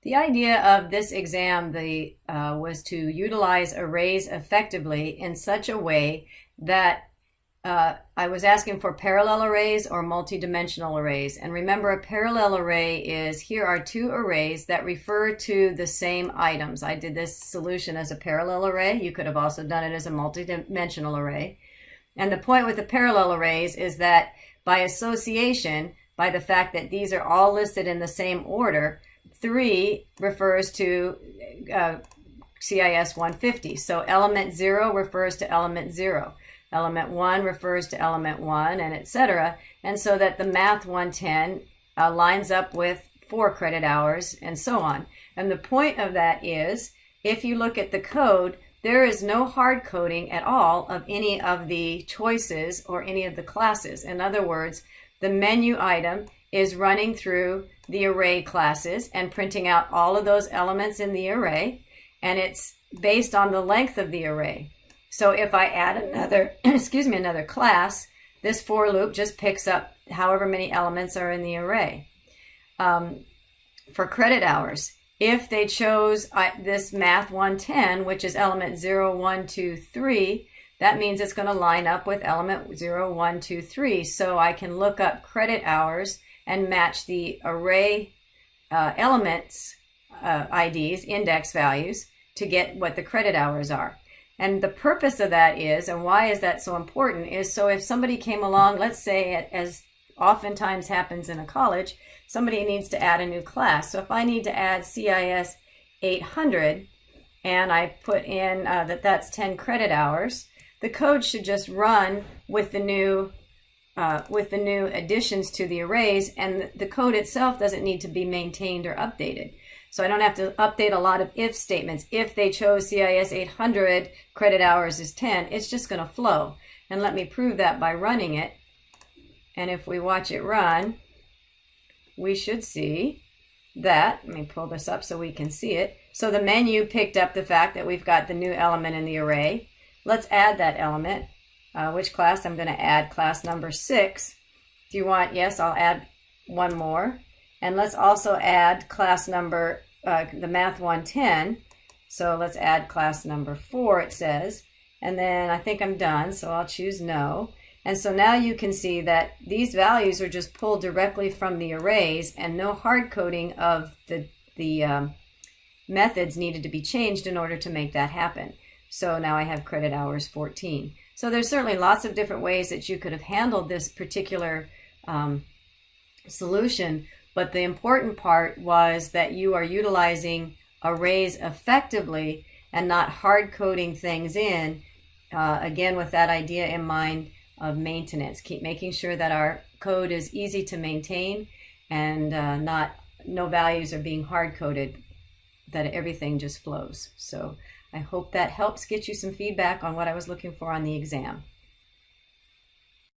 The idea of this exam was to utilize arrays effectively in such a way that I was asking for parallel arrays or multidimensional arrays. And remember, a parallel array is, here are two arrays that refer to the same items. I did this solution as a parallel array. You could have also done it as a multidimensional array. And the point with the parallel arrays is that by association, by the fact that these are all listed in the same order, 3 refers to CIS 150. So element 0 refers to element 0. Element 1 refers to element 1, and etc. And so that the Math 110 lines up with 4 credit hours, and so on. And the point of that is, if you look at the code, there is no hard coding at all of any of the choices or any of the classes. In other words, the menu item is running through the array classes and printing out all of those elements in the array, and it's based on the length of the array. So if I add another, another class, this for loop just picks up however many elements are in the array. For credit hours, if they chose this Math 110, which is element 0, 1, 2, 3, that means it's going to line up with element 0, 1, 2, 3. So I can look up credit hours and match the array elements IDs, index values, to get what the credit hours are. And the purpose of that is, and why is that so important, is so if somebody came along, let's say, as oftentimes happens in a college, somebody needs to add a new class. So if I need to add CIS 800 and I put in that's 10 credit hours, the code should just run with the new additions to the arrays, and the code itself doesn't need to be maintained or updated. So I don't have to update a lot of if statements. If they chose CIS 800, credit hours is 10, it's just going to flow. And let me prove that by running it. And if we watch it run, we should see that, let me pull this up so we can see it. So the menu picked up the fact that we've got the new element in the array. Let's add that element. Which class? I'm going to add class number 6. Do you want, yes, I'll add one more. And let's also add class number, the Math 110. So let's add class number 4, it says. And then I think I'm done, so I'll choose no. And so now you can see that these values are just pulled directly from the arrays, and no hard coding of the methods needed to be changed in order to make that happen. So now I have credit hours 14. So there's certainly lots of different ways that you could have handled this particular solution, but the important part was that you are utilizing arrays effectively and not hard coding things in, again with that idea in mind of maintenance. Keep making sure that our code is easy to maintain and no values are being hard coded, that everything just flows. So I hope that helps get you some feedback on what I was looking for on the exam.